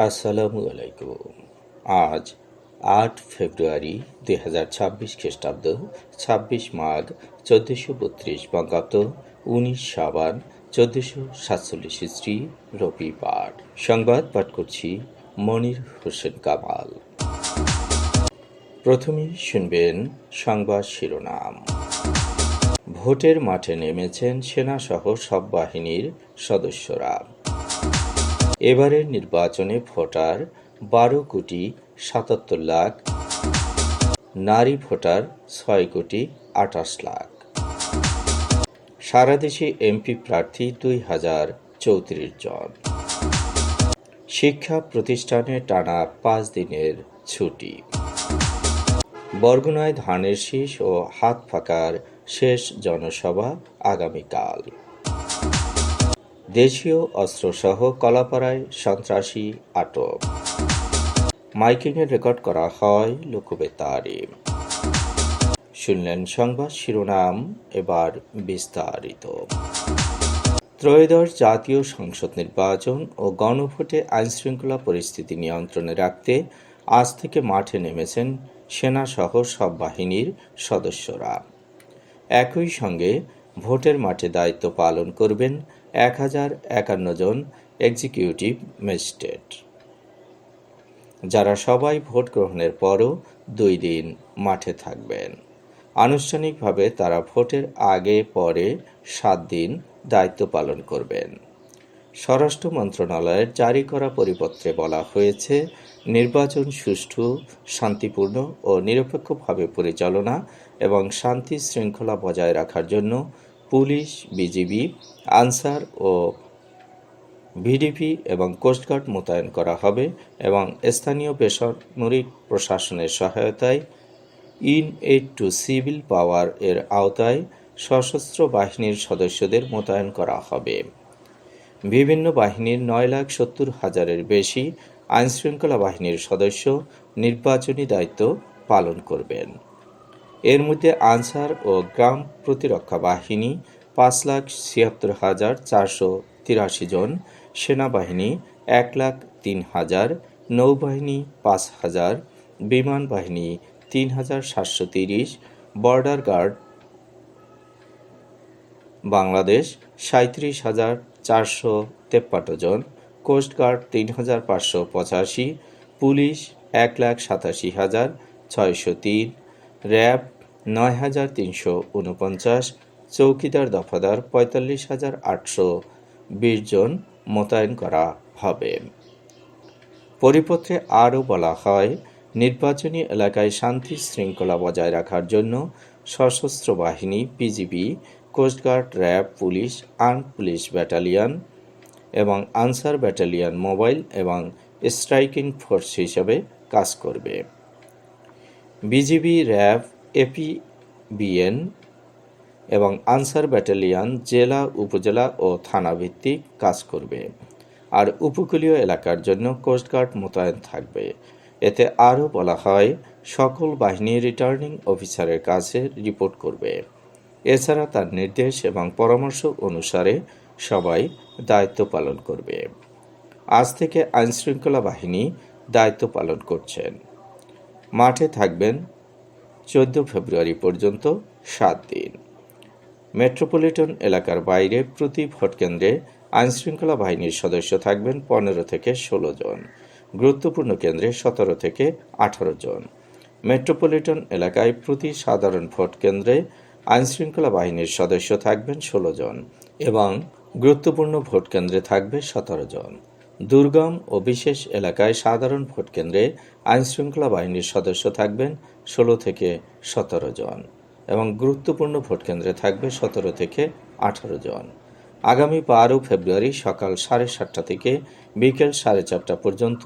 আসসালামু আলাইকুম। আজ ৮ ফেব্রুয়ারি ২০২৬ খ্রিস্টাব্দ, ২৬ মাঘ ১৪৩২ বঙ্গাব্দ, ১৯ সাবান ১৪৪৭ ইসরি, রবিবার। সংবাদ পাঠ করছি মনির হোসেন কামাল। প্রথমেই শুনবেন সংবাদ শিরোনাম। ভোটের মাঠে নেমেছেন সেনাসহ সব বাহিনীর সদস্যরা। এবারের নির্বাচনে ভোটার ১২,৭৭,০০,০০০, নারী ভোটার ৬,২৮,০০,০০০। সারা দেশে এমপি প্রার্থী ২,০৩৪ জন। শিক্ষা প্রতিষ্ঠানে টানা ৫ দিনের ছুটি। বরগুনায় ধানের শীষ ও হাত পাকার শেষ জনসভা আগামীকাল। দেশীয় অস্ত্রসহ কলাপাড়ায় সন্ত্রাসী আটক। মাইকিংয়ে রেকর্ড করা হয় লোকবেতারে। শুনলেন সংবাদ শিরোনাম, এবার বিস্তারিত। ত্রয়োদশ জাতীয় সংসদ নির্বাচন ও গণভোটে আইনশৃঙ্খলা পরিস্থিতি নিয়ন্ত্রণে রাখতে আজ থেকে মাঠে নেমেছেন সেনাসহ সব বাহিনীর সদস্যরা। একই সঙ্গে ভোটের মাঠে দায়িত্ব পালন করবেন ১,০৫১ জন এক্সিকিউটিভ ম্যাজিস্ট্রেট, যারা সবাই ভোট গ্রহণের পরও ২ দিন মাঠে থাকবেন। আনুষ্ঠানিকভাবে তারা ভোটের আগে পরে ৭ দিন দায়িত্ব পালন করবেন। স্বরাষ্ট্র মন্ত্রণালয়ের জারি করা পরিপত্রে বলা হয়েছে, নির্বাচন সুষ্ঠু, শান্তিপূর্ণ ও নিরপেক্ষভাবে পরিচালনা এবং শান্তি শৃঙ্খলা বজায় রাখার জন্য পুলিশ, বিজিবি, আনসার ও ভিডিপি এবং কোস্টগার্ড মোতায়েন করা হবে এবং স্থানীয় বেসামরিক প্রশাসনের সহায়তায় ইন-এইড টু সিভিল পাওয়ার এর আওতায় সশস্ত্র বাহিনীর সদস্যদের মোতায়েন করা হবে। বিভিন্ন বাহিনীর ৯,৭০,০০০-এর বেশি আইনশৃঙ্খলা বাহিনীর সদস্য নির্বাচনী দায়িত্ব পালন করবেন। এর মধ্যে আনসার ও গ্রাম প্রতিরক্ষা বাহিনী ৫,৭৬,৪৮৩ জন, সেনাবাহিনী ১,০৩,০০০, নৌবাহিনী ৫,০০০, বিমান বাহিনী ৩,৭৩০, বর্ডার গার্ড বাংলাদেশ ৩৭,৪৫৩ জন, কোস্টগার্ড ৩,৫৮৫, পুলিশ ১,৮৭,৬০৩, র্যাব ৯,৩৪৯, চৌকিদার দফাদার ৪৫,৮২০ জন মোতায়েন করা হবে। পরিপত্রে আরও বলা হয়, নির্বাচনী এলাকায় শান্তি শৃঙ্খলা বজায় রাখার জন্য সশস্ত্র বাহিনী, BGB, coast guard, RAB, police, armed police battalion এবং আনসার ব্যাটালিয়ন মোবাইল এবং স্ট্রাইকিং ফোর্স হিসেবে কাজ করবে। বিজিবি, র্যাব, এপিবিএন এবং আনসার ব্যাটালিয়ন জেলা, উপজেলা ও থানা ভিত্তিক কাজ করবে, আর উপকূলীয় এলাকার জন্য কোস্টগার্ড মোতায়েন থাকবে। এতে আরও বলা হয়, সকল বাহিনী রিটার্নিং অফিসারের কাছে রিপোর্ট করবে। এছাড়া তার নির্দেশ এবং পরামর্শ অনুসারে সবাই দায়িত্ব পালন করবে। আজ থেকে আইনশৃঙ্খলা বাহিনী দায়িত্ব পালন করছেন। মাঠে থাকবেন ১৪ ফেব্রুয়ারি পর্যন্ত ৭ দিন। মেট্রোপলিটন এলাকার বাইরে প্রতি ভোটকেন্দ্রে আইনশৃঙ্খলা বাহিনীর সদস্য থাকবেন ১৫ থেকে ১৬ জন, গুরুত্বপূর্ণ কেন্দ্রে ১৭ থেকে ১৮ জন। মেট্রোপলিটন এলাকায় প্রতি সাধারণ ভোট কেন্দ্রে আইনশৃঙ্খলা বাহিনীর সদস্য থাকবেন ১৬ জন এবং গুরুত্বপূর্ণ ভোট কেন্দ্রে থাকবে ১৭ জন। দুর্গম ও বিশেষ এলাকায় সাধারণ ভোট কেন্দ্রে আইনশৃঙ্খলা বাহিনীর সদস্য থাকবেন ১৬ থেকে ১৭ জন এবং গুরুত্বপূর্ণ ভোট কেন্দ্রে থাকবে ১৭ থেকে ১৮ জন। আগামী ১২ ফেব্রুয়ারি সকাল ৭:৩০ থেকে বিকেল ৪:৩০ পর্যন্ত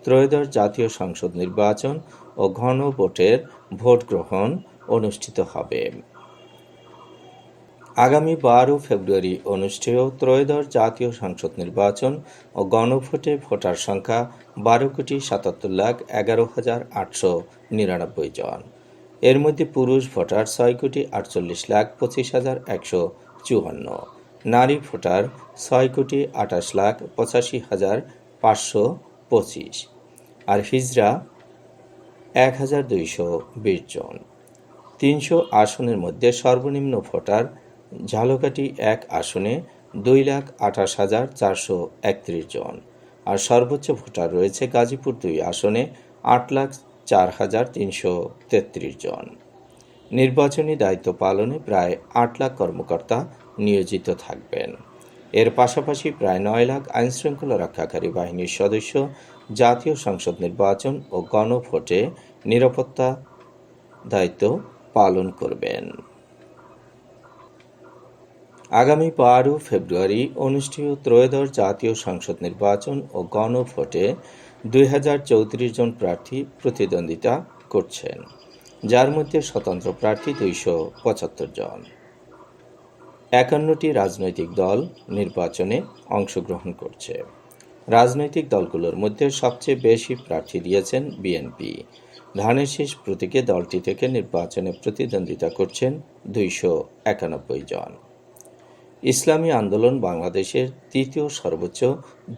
ত্রয়োদশ জাতীয় সংসদ নির্বাচন ও গণভোটের ভোট গ্রহণ অনুষ্ঠিত হবে। আগামী ১২ ফেব্রুয়ারি অনুষ্ঠেয় ত্রয়োদশ জাতীয় সংসদ নির্বাচন ও গণভোটে ভোটার সংখ্যা ১২,৭৭,১১,৮৯৯ জন। এর মধ্যে পুরুষ ভোটার ৬,৪৮,১৫৪, নারী ভোটার ৬,২৮,৮৫,৫ 25 আর হিজরা 1220 জন। 300 আসনের মধ্যে সর্বনিম্ন ভোটার ঝালকাঠি 1 আসনে 2,28,431 জন আর সর্বোচ্চ ভোটার রয়েছে গাজীপুর 2 আসনে 8,04,333 জন। নির্বাচনী দায়িত্ব পালনে প্রায় 8 লাখ কর্মকর্তা নিয়োজিত থাকবেন। এর পাশাপাশি প্রায় 9 লাখ আইনশৃঙ্খলা রক্ষাকারী বাহিনীর সদস্য জাতীয় সংসদ নির্বাচন ও গণভোটে নিরাপত্তা দায়িত্ব পালন করবেন। আগামী 12 ফেব্রুয়ারি অনুষ্ঠেয় ত্রয়োদশ জাতীয় সংসদ নির্বাচন ও গণভোটে 2034 জন প্রার্থী প্রতিদ্বন্দ্বিতা করছেন, যার মধ্যে স্বতন্ত্র প্রার্থী 275 জন। 51টি রাজনৈতিক দল নির্বাচনে অংশগ্রহণ করছে। রাজনৈতিক দলগুলোর মধ্যে সবচেয়ে বেশি প্রার্থী দিয়েছেন বিএনপি। ধানের শীষ প্রতীকে দলটি থেকে নির্বাচনে প্রতিদ্বন্দ্বিতা করছেন 291 জন। ইসলামী আন্দোলন বাংলাদেশের তৃতীয় সর্বোচ্চ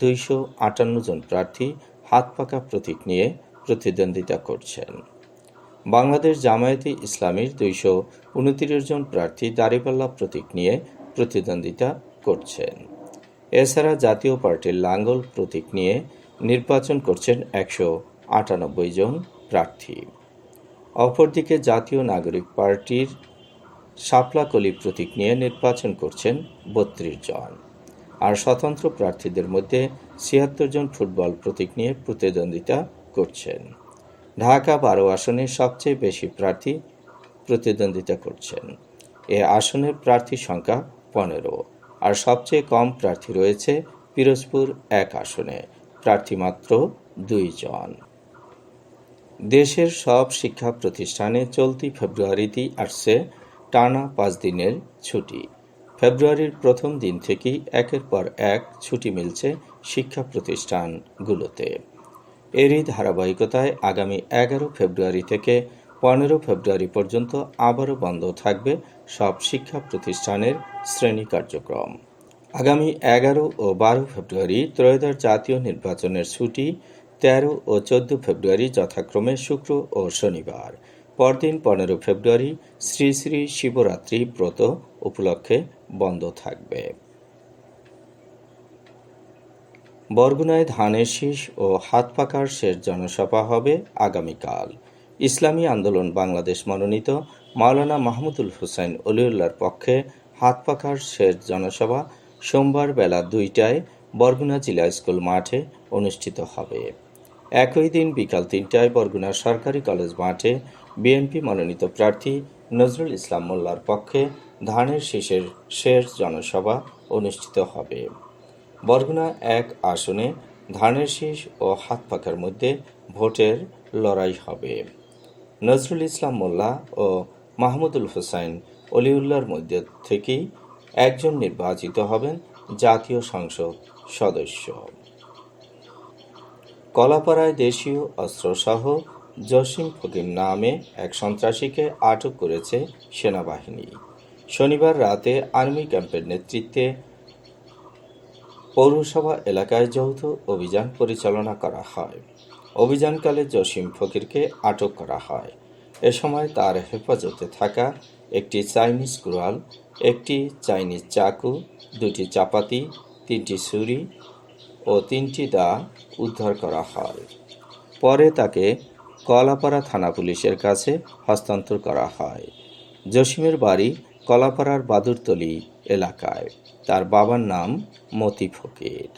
258 জন প্রার্থী হাত পাকা প্রতীক নিয়ে প্রতিদ্বন্দ্বিতা করছেন। বাংলাদেশ জামায়াতে ইসলামীর 229 জন প্রার্থী দাঁড়িপাল্লা প্রতীক নিয়ে প্রতিদ্বন্দ্বিতা করছেন। এছাড়া জাতীয় পার্টির লাঙ্গল প্রতীক নিয়ে নির্বাচন করছেন 198 জন প্রার্থী। অপরদিকে জাতীয় নাগরিক পার্টির শাপলা-কলি প্রতীক নিয়ে নির্বাচন করছেন 32 জন আর স্বতন্ত্র প্রার্থীদের মধ্যে 76 জন ফুটবল প্রতীক নিয়ে প্রতিদ্বন্দ্বিতা করছেন। ঢাকা 12 আসনে সবচেয়ে বেশি প্রার্থী প্রতিদ্বন্দ্বিতা করছেন। এ আসনের প্রার্থী সংখ্যা 15 আর সবচেয়ে কম প্রার্থী রয়েছে পিরোজপুর 1 আসনে, প্রার্থী মাত্র 2 জন। দেশের সব শিক্ষা প্রতিষ্ঠানে চলতি ফেব্রুয়ারিতেই আসছে টানা 5 দিনের ছুটি। ফেব্রুয়ারির প্রথম দিন থেকেই একের পর এক ছুটি মিলছে শিক্ষা প্রতিষ্ঠানগুলোতে। এরই ধারাবাহিকতায় আগামী 11 ফেব্রুয়ারি থেকে 15 ফেব্রুয়ারি পর্যন্ত আবারও বন্ধ থাকবে সব শিক্ষা প্রতিষ্ঠানের শ্রেণী কার্যক্রম। আগামী 11 ও 12 ফেব্রুয়ারি ত্রয়োদশ জাতীয় নির্বাচনের ছুটি, 13 ও 14 ফেব্রুয়ারি যথাক্রমে শুক্র ও শনিবার। পরদিন 15 ফেব্রুয়ারি শ্রী শ্রী শিবরাত্রি ব্রত উপলক্ষে বন্ধ থাকবে। বরগুনায় ধানের শীষ ও হাত পাকার শেষ জনসভা হবে আগামীকাল। ইসলামী আন্দোলন বাংলাদেশ মনোনীত মাওলানা মাহমুদুল হোসেন অলিউল্লাহর পক্ষে হাত পাকার শেষ জনসভা সোমবার বেলা 2টায় বরগুনা জিলা স্কুল মাঠে অনুষ্ঠিত হবে। একই দিন বিকাল 3টায় বরগুনা সরকারি কলেজ মাঠে বিএনপি মনোনীত প্রার্থী নজরুল ইসলাম মোল্লার পক্ষে ধানের শীষের শেষ জনসভা অনুষ্ঠিত হবে। বরগুনা 1 আসনে ধানের শীষ ও হাত পাকার মধ্যে ভোটের লড়াই হবে। নজরুল ইসলাম মোল্লা ও মাহমুদুল হোসেন অলিউল্লাহর মধ্যে থেকেই একজন নির্বাচিত হবেন জাতীয় সংসদ সদস্য। কলাপাড়ায় দেশীয় অস্ত্রসহ জসিম ফকির নামে এক সন্ত্রাসীকে আটক করেছে সেনাবাহিনী। শনিবার রাতে আর্মি ক্যাম্পের নেতৃত্বে পৌরসভা এলাকায় যৌথ অভিযান পরিচালনা করা হয়। অভিযানকালে জসিম ফকিরকে আটক করা হয়। এ সময় তার হেফাজতে থাকা একটি চাইনিজ কুড়াল, একটি চাইনিজ চাকু, 2টি চাপাতি, 3টি ছুরি ও 3টি দা উদ্ধার করা হয়। পরে তাকে কলাপাড়া থানা পুলিশের কাছে হস্তান্তর করা হয়। জসিমের বাড়ি কলাপাড়ার বাদুরতলী এলাকায়। তার বাবার নাম মতি ফকির।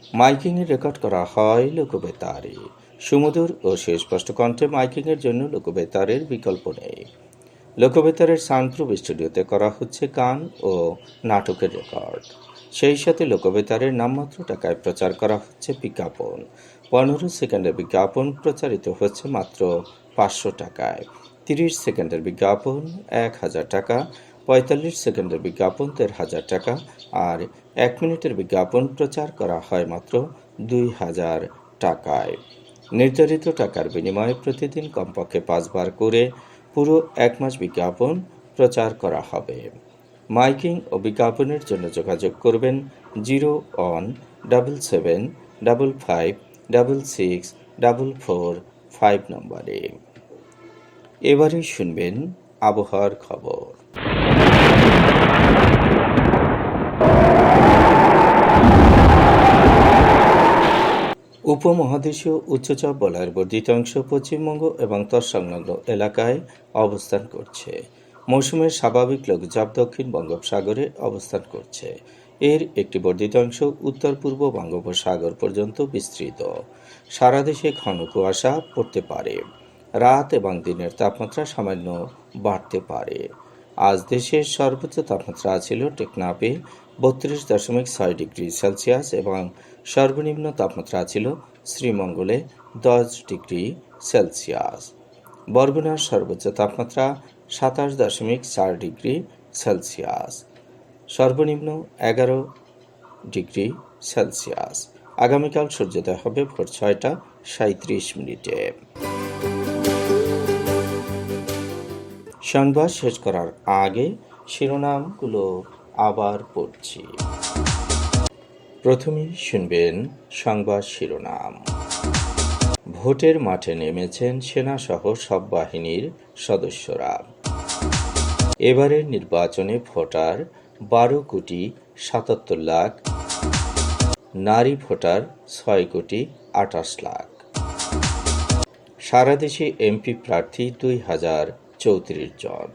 মাইকিংয়ে রেকর্ড করা হয় লোকবেতারে। সুমধুর ও সুস্পষ্ট কণ্ঠে মাইকিংয়ের জন্য লোকবেতারের বিকল্প নেই। লোকবেতারের সাউন্ডপ্রুফ স্টুডিওতে করা হচ্ছে গান ও নাটকের রেকর্ড। সেই সাথে লোকবেতারের নামমাত্র টাকায় প্রচার করা হচ্ছে বিজ্ঞাপন। 15 সেকেন্ডের বিজ্ঞাপন প্রচারিত হচ্ছে মাত্র 500 টাকায়। 30 সেকেন্ডের বিজ্ঞাপন 1000 টাকা, 45 সেকেন্ডের বিজ্ঞাপন 1500 টাকা আর 1 মিনিটের বিজ্ঞাপন প্রচার করা হয় মাত্র 2000 টাকায়। নির্ধারিত টাকার বিনিময়ে প্রতিদিন কমপক্ষে 5 বার করে পুরো 1 মাস বিজ্ঞাপন প্রচার করা হবে। মাইকিং ও বিজ্ঞাপনের জন্য যোগাযোগ করবেন 017755 664445 নম্বরে। এবারে শুনবেন আবহাওয়ার খবর। উপমহাদেশীয় উচ্চচাপ বলয়ের বর্ধিত অংশ পশ্চিমবঙ্গ এবং তৎসংলগ্ন এলাকায় অবস্থান করছে। মৌসুমের স্বাভাবিক লঘুচাপ দক্ষিণ বঙ্গোপসাগরে অবস্থান করছে। এর একটি বর্ধিত অংশ উত্তর পূর্ব বঙ্গোপসাগর পর্যন্ত বিস্তৃত। সারা দেশে ঘন কুয়াশা পড়তে পারে। রাত এবং দিনের তাপমাত্রা সামান্য বাড়তে পারে। আজ দেশের সর্বোচ্চ তাপমাত্রা ছিল টেকনাফে 32.6 ডিগ্রি সেলসিয়াস এবং সর্বনিম্ন তাপমাত্রা ছিল শ্রীমঙ্গলে 10 ডিগ্রি সেলসিয়াস। বরগুনার সর্বোচ্চ তাপমাত্রা 27.4 ডিগ্রি সেলসিয়াস, সর্বনিম্ন 11 ডিগ্রি সেলসিয়াস। আগামীকাল সূর্যোদয় হবে ভোর 6:37। সংবাদ শেষ করার আগে শিরোনামগুলো আবার পড়ছি। প্রথমেই শুনবেন সংবাদ শিরোনাম। ভোটের মাঠে নেমেছেন সেনাসহ সব বাহিনীর সদস্যরা। এবারের নির্বাচনে ভোটার 12,77,00,000, নারী ভোটার 6,28,00,000। সারা দেশে এমপি প্রার্থী 2,034 জন।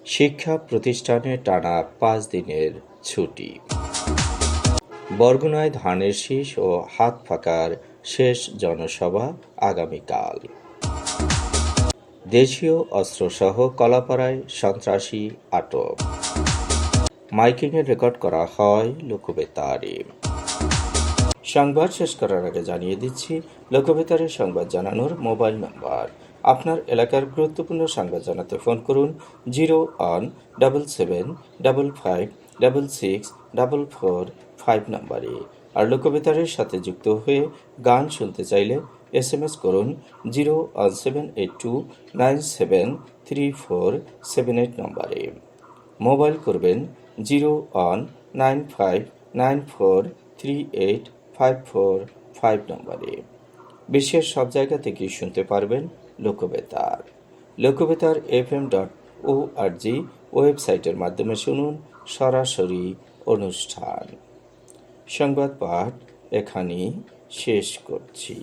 শিক্ষা প্রতিষ্ঠানে টানা 5 দিনের ছুটি। বরগুনায় ধানের শীষ ও হাত পাকার শেষ জনসভা আগামীকাল। দেশীয় অস্ত্রসহ কলাপাড়ায় সন্ত্রাসী আটক। মাইকিংয়ে রেকর্ড করা হয় লোকবেতারে। সংবাদ শেষ করার আগে জানিয়ে দিচ্ছি লোকবেতারে সংবাদ জানানোর মোবাইল নম্বর। আপনার এলাকার গুরুত্বপূর্ণ সংবাদ জানাতে ফোন করুন 017755664445 নম্বরে। আর লোকবেতারের সাথে যুক্ত হয়ে গান শুনতে চাইলে SMS করুন 01782973478 নম্বরে। মোবাইল করবেন 01959438545 নম্বরে। বিশ্বের সব জায়গা থেকে শুনতে পারবেন লোকবেতার। লোকবেতার FM.org ওয়েবসাইটের মাধ্যমে শুনুন সরাসরি অনুষ্ঠান। সংবাদ পাঠ এখানেই শেষ করছি।